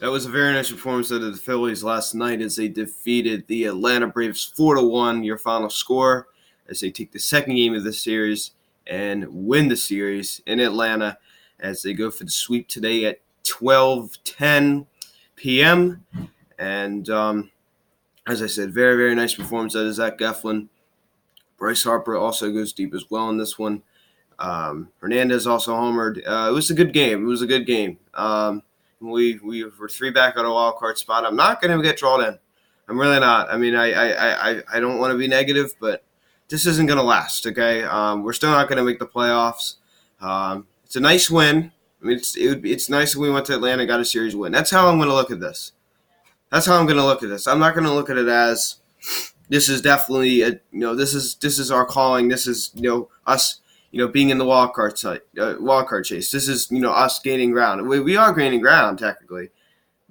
That was a very nice performance of the Phillies last night as they defeated the Atlanta Braves 4-1, your final score, as they take the second game of the series and win the series in Atlanta as they go for the sweep today at 12:10 p.m. And as I said, very, very nice performance out of Zach Eflin. Bryce Harper also goes deep as well in this one. Hernandez also homered. It was a good game. We were 3 back on a wild card spot. I'm not going to get drawn in. I'm really not. I mean, I don't want to be negative, but this isn't going to last. Okay, we're still not going to make the playoffs. It's a nice win. I mean, it's nice that we went to Atlanta and got a series win. That's how I'm going to look at this. I'm not going to look at it as this is definitely this is our calling. This is us. Being in the wild card chase. This is, us gaining ground. We are gaining ground, technically.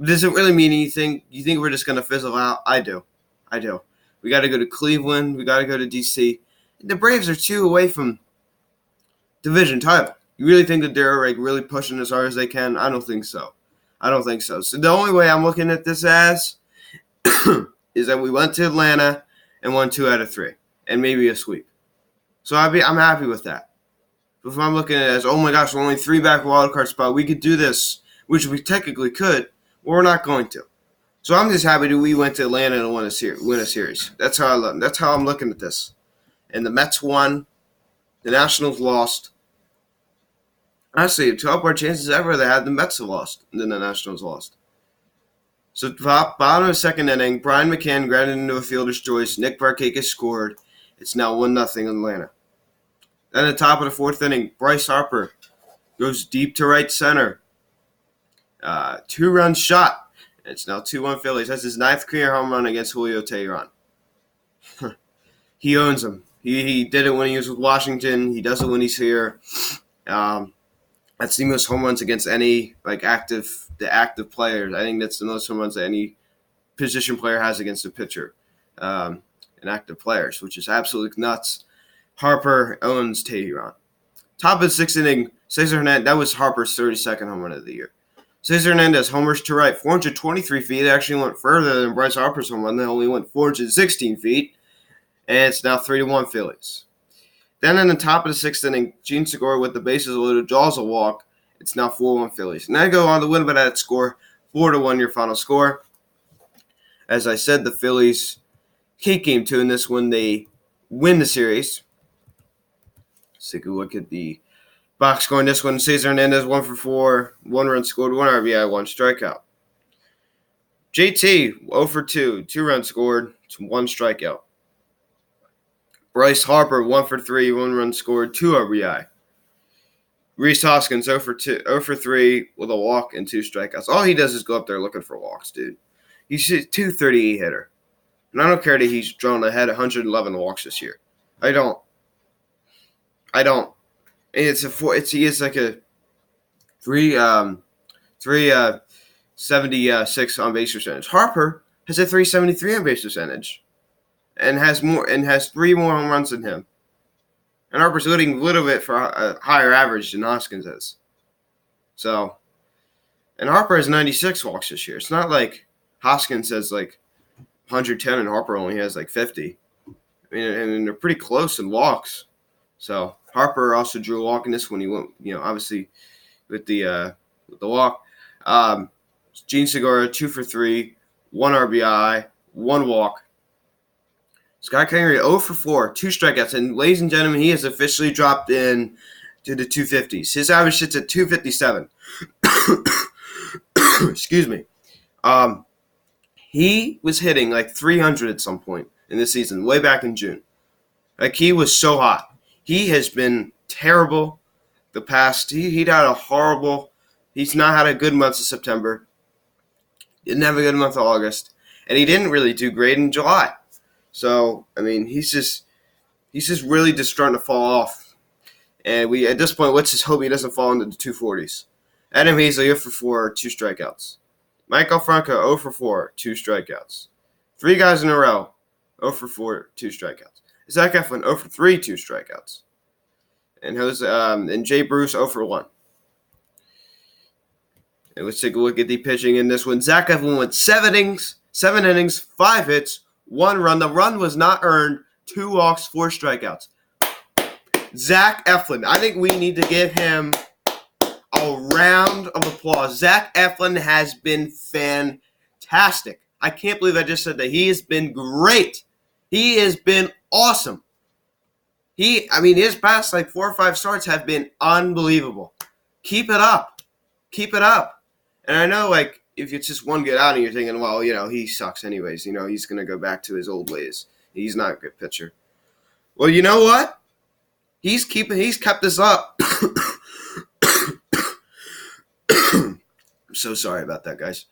Does it really mean anything? You think we're just going to fizzle out? I do. We got to go to Cleveland. We got to go to D.C. The Braves are 2 away from division title. You really think that they're really pushing as hard as they can? I don't think so. So the only way I'm looking at this as is that we went to Atlanta and won 2 out of 3 and maybe a sweep. So I'm happy with that. If I'm looking at it as, oh my gosh, we're only 3 back wild card spot, we could do this, which we technically could, but we're not going to. So I'm just happy that we went to Atlanta and win a series. That's how I'm looking at this. And the Mets won, the Nationals lost. Honestly, to help our chances ever, they had the Mets have lost, and then the Nationals lost. So bottom of the second inning, Brian McCann grounded into a fielder's choice. Nick Barkakis scored. It's now 1-0 Atlanta. Then at the top of the fourth inning, Bryce Harper goes deep to right center. 2-run shot. It's now 2-1 Phillies. That's his 9th career home run against Julio Teheran. He owns him. He did it when he was with Washington. He does it when he's here. That's the most home runs against any active players. I think that's the most home runs that any position player has against a pitcher. And active players, which is absolutely nuts. Harper owns Teheran. Top of the 6th inning, Cesar Hernandez. That was Harper's 32nd home run of the year. Cesar Hernandez homers to right, 423 feet. It actually went further than Bryce Harper's home run. They only went 416 feet. And it's now 3-1 Phillies. Then in the top of the 6th inning, Gene Segura with the bases loaded draws a walk. It's now 4-1 Phillies. And I go on to win by that score, 4-1 your final score. As I said, the Phillies take game 2 in this one. They win the series. Let's take a look at the box score in this one. Cesar Hernandez 1 for 4, 1 run scored, 1 RBI, 1 strikeout. JT 0 for 2, 2 runs scored, 1 strikeout. Bryce Harper 1 for 3, 1 run scored, 2 RBI. Rhys Hoskins 0 for 3 with a walk and 2 strikeouts. All he does is go up there looking for walks, dude. He's a 238 hitter. And I don't care that he's drawn ahead 111 walks this year. I don't. He is like a 376 on base percentage. Harper has a 373 on base percentage, and has 3 more home runs than him. And Harper's hitting a little bit for a higher average than Hoskins is. So, and Harper has 96 walks this year. It's not like Hoskins has 110 and Harper only has 50. I mean, and they're pretty close in walks. So Harper also drew a walk in this one. He went, obviously with the walk. Gene Segura 2 for 3, 1 RBI, 1 walk. Scott Kingery 0 for 4, 2 strikeouts. And ladies and gentlemen, he has officially dropped in to the 250s. His average sits at 257. Excuse me. He was hitting 300 at some point in this season, way back in June. He was so hot. He has been terrible the past. He'd had a horrible. He's not had a good month of September. Didn't have a good month of August, and he didn't really do great in July. So I mean, he's just really just starting to fall off. And we at this point, let's just hope he doesn't fall into the 240s. Adam Hazley 0 for 4, 2 strikeouts. Michael Franco 0 for 4, 2 strikeouts. 3 guys in a row 0 for 4, 2 strikeouts. Zach Eflin 0 for 3, 2 strikeouts. And Jay Bruce 0 for 1. And let's take a look at the pitching in this one. Zach Eflin went 7 innings, 5 hits, 1 run. The run was not earned. 2 walks, 4 strikeouts. Zach Eflin. I think we need to give him a round of applause. Zach Eflin has been fantastic. I can't believe I just said that. He has been great. He has been awesome. His past 4 or 5 starts have been unbelievable. Keep it up. Keep it up. And I know, if it's just one good outing, you're thinking, well, he sucks anyways. He's going to go back to his old ways. He's not a good pitcher. Well, you know what? He's kept this up. I'm so sorry about that, guys.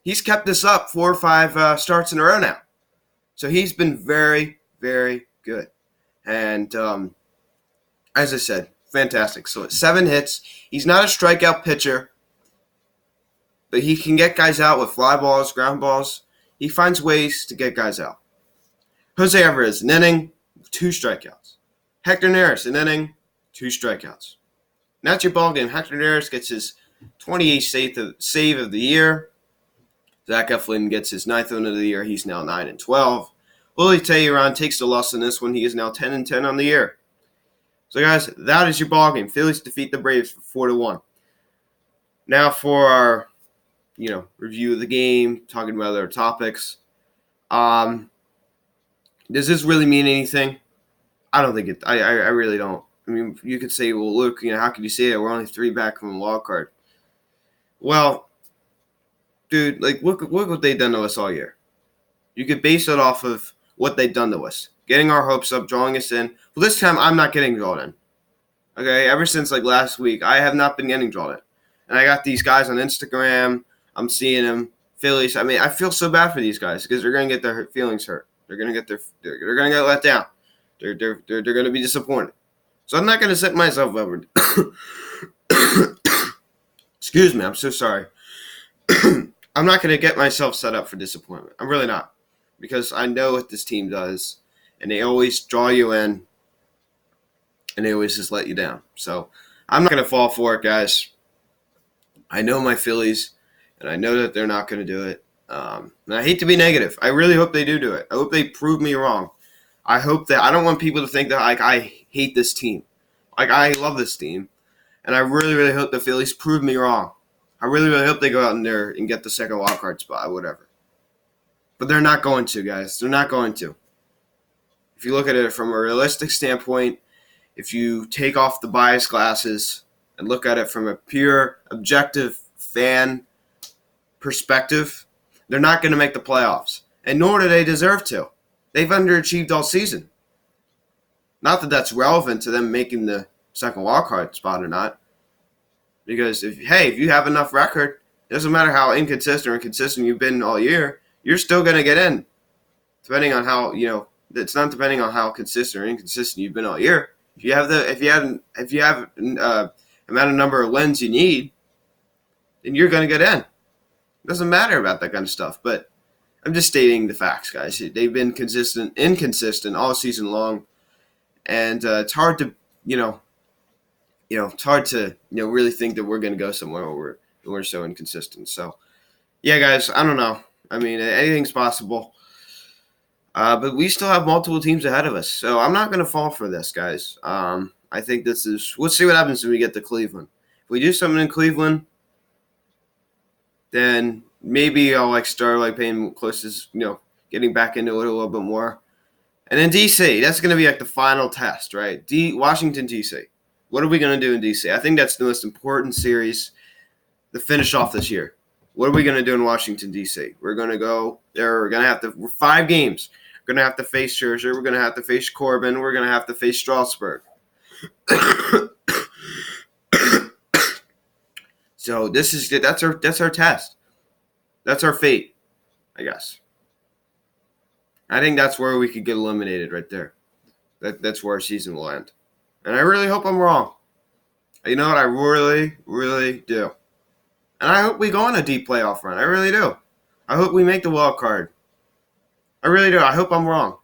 He's kept this up 4 or 5 starts in a row now. So he's been very, very good. And as I said, fantastic. So it's 7 hits. He's not a strikeout pitcher, but he can get guys out with fly balls, ground balls. He finds ways to get guys out. Jose Alvarez, an inning, 2 strikeouts. Hector Neris, an inning, 2 strikeouts. And that's your ball game. Hector Neris gets his 28th save of the year. Zach Eflin gets his 9th win of the year. He's now 9-12. Willie Teheran takes the loss in this one. He is now 10-10 on the year. So, guys, that is your ball game. Phillies defeat the Braves for 4-1. Now for our, review of the game, talking about other topics. Does this really mean anything? I don't think it. I really don't. You could say, well, look, how could you say that? We're only 3 back from the wild card. Well, dude, look what they've done to us all year. You could base it off of what they've done to us. Getting our hopes up, drawing us in. Well, this time, I'm not getting drawn in. Okay? Ever since, last week, I have not been getting drawn in. And I got these guys on Instagram. I'm seeing them. Phillies. I feel so bad for these guys because they're going to get their feelings hurt. They're going to get they're going to get let down. They're going to be disappointed. So I'm not going to set myself up. Excuse me. I'm so sorry. I'm not going to get myself set up for disappointment. I'm really not. Because I know what this team does. And they always draw you in. And they always just let you down. So I'm not going to fall for it, guys. I know my Phillies. And I know that they're not going to do it. And I hate to be negative. I really hope they do it. I hope they prove me wrong. I hope that I don't want people to think that I hate this team. I love this team. And I really, really hope the Phillies prove me wrong. I really, really hope they go out in there and get the second wild card spot, whatever. But they're not going to, guys. They're not going to. If you look at it from a realistic standpoint, if you take off the bias glasses and look at it from a pure, objective fan perspective, they're not going to make the playoffs. And nor do they deserve to. They've underachieved all season. Not that that's relevant to them making the second wild card spot or not. Because if you have enough record, it doesn't matter how inconsistent or consistent you've been all year, you're still going to get in. Depending on how, it's not depending on how consistent or inconsistent you've been all year. If you have amount of number of wins you need, then you're going to get in. It doesn't matter about that kind of stuff, but I'm just stating the facts, guys. They've been inconsistent all season long, and it's hard to, really think that we're going to go somewhere where we're so inconsistent. So, yeah, guys, I don't know. Anything's possible, but we still have multiple teams ahead of us. So I'm not going to fall for this, guys. I think we'll see what happens when we get to Cleveland. If we do something in Cleveland, then maybe I'll start paying close to, getting back into it a little bit more. And in DC, that's going to be the final test, right? Washington, DC. What are we going to do in DC? I think that's the most important series to finish off this year. What are we going to do in Washington, DC? We're going to go there. We're 5 games. We're going to have to face Scherzer. We're going to have to face Corbin. We're going to have to face Strasburg. So that's our test. That's our fate, I guess. I think that's where we could get eliminated right there. That's where our season will end. And I really hope I'm wrong. You know what? I really, really do. And I hope we go on a deep playoff run. I really do. I hope we make the wild card. I really do. I hope I'm wrong.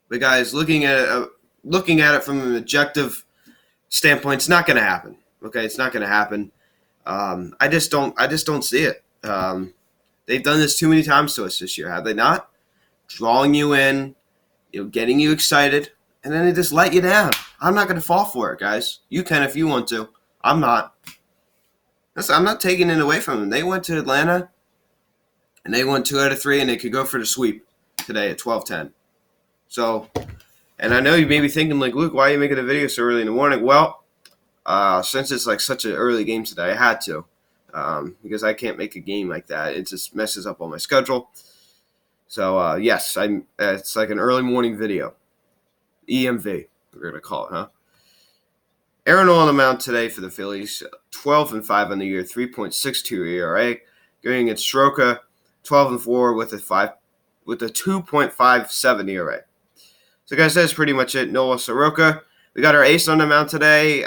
But guys, looking at it from an objective standpoint, it's not going to happen. Okay, it's not going to happen. I just don't see it. They've done this too many times to us this year, have they not? Drawing you in, getting you excited, and then they just let you down. I'm not going to fall for it, guys. You can if you want to. I'm not. I'm not taking it away from them. They went to Atlanta, and they won 2 out of 3, and they could go for the sweep today at 12:10. So, and I know you may be thinking, like, Luke, why are you making a video so early in the morning? Well, since it's like such an early game today, I had to, because I can't make a game like that. It just messes up on my schedule. So, yes, it's like an early morning video. EMV, we're going to call it, huh? Aaron on the mound today for the Phillies, 12-5 on the year, 3.62 ERA. Going against Soroka, 12-4 with a 2.57 ERA. So, guys, that's pretty much it. Noah Soroka. We got our ace on the mound today.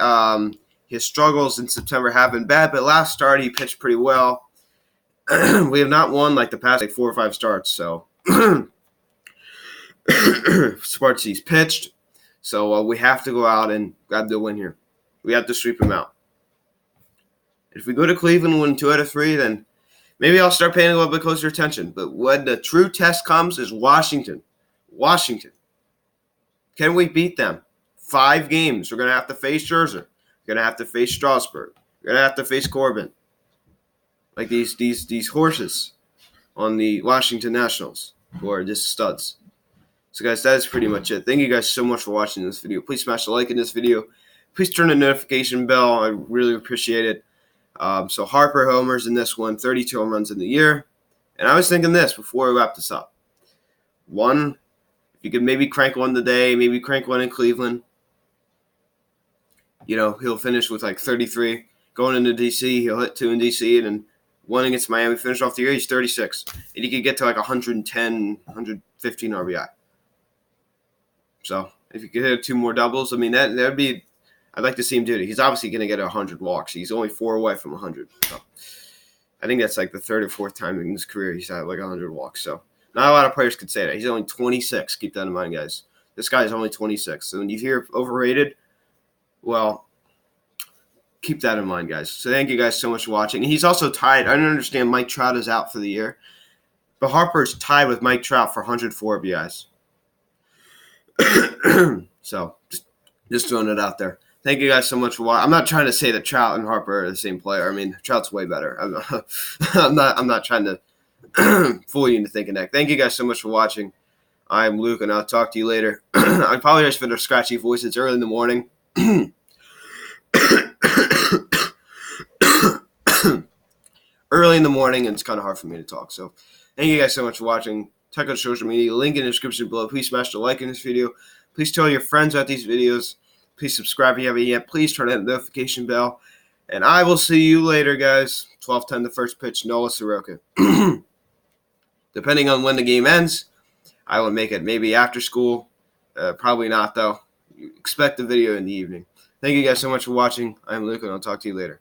His struggles in September have been bad, but last start he pitched pretty well. We have not won like the past 4 or 5 starts, so starts he's pitched. So we have to go out and grab the win here. We have to sweep him out. If we go to Cleveland and win 2 out of 3, then maybe I'll start paying a little bit closer attention. But when the true test comes is Washington. Washington. Can we beat them? 5 games. We're going to have to face Scherzer. We're going to have to face Strasburg. We're going to have to face Corbin. Like these horses on the Washington Nationals who are just studs. So, guys, that is pretty much it. Thank you guys so much for watching this video. Please smash the like in this video. Please turn the notification bell. I really appreciate it. So Harper homers in this one, 32 home runs in the year. And I was thinking this before we wrap this up. One, if you could maybe crank one today, maybe crank one in Cleveland. He'll finish with like 33. Going into D.C., he'll hit 2 in D.C. and then 1 against Miami. Finish off the year, he's 36. And he could get to like 110, 115 RBI. So if you could hit 2 more doubles, I mean, that'd be – I'd like to see him do it. He's obviously going to get 100 walks. He's only 4 away from 100. So I think that's like the 3rd or 4th time in his career he's had like 100 walks. So not a lot of players could say that. He's only 26. Keep that in mind, guys. This guy is only 26. So when you hear overrated, well, keep that in mind, guys. So thank you guys so much for watching. And he's also tied. I don't understand Mike Trout is out for the year. But Harper's tied with Mike Trout for 104 RBIs. So just throwing it out there. Thank you guys so much for watching. I'm not trying to say that Trout and Harper are the same player. I mean, Trout's way better. I'm not trying to fool you into thinking that. Thank you guys so much for watching. I'm Luke, and I'll talk to you later. I apologize for the scratchy voice. It's early in the morning. Early in the morning, and it's kind of hard for me to talk. So thank you guys so much for watching. Check out social media. Link in the description below. Please smash the like in this video. Please tell your friends about these videos. Please subscribe if you haven't yet. Please turn on the notification bell. And I will see you later, guys. 12:10 the first pitch, Noah Soroka. Depending on when the game ends, I will make it maybe after school. Probably not, though. Expect the video in the evening. Thank you guys so much for watching. I'm Luke, and I'll talk to you later.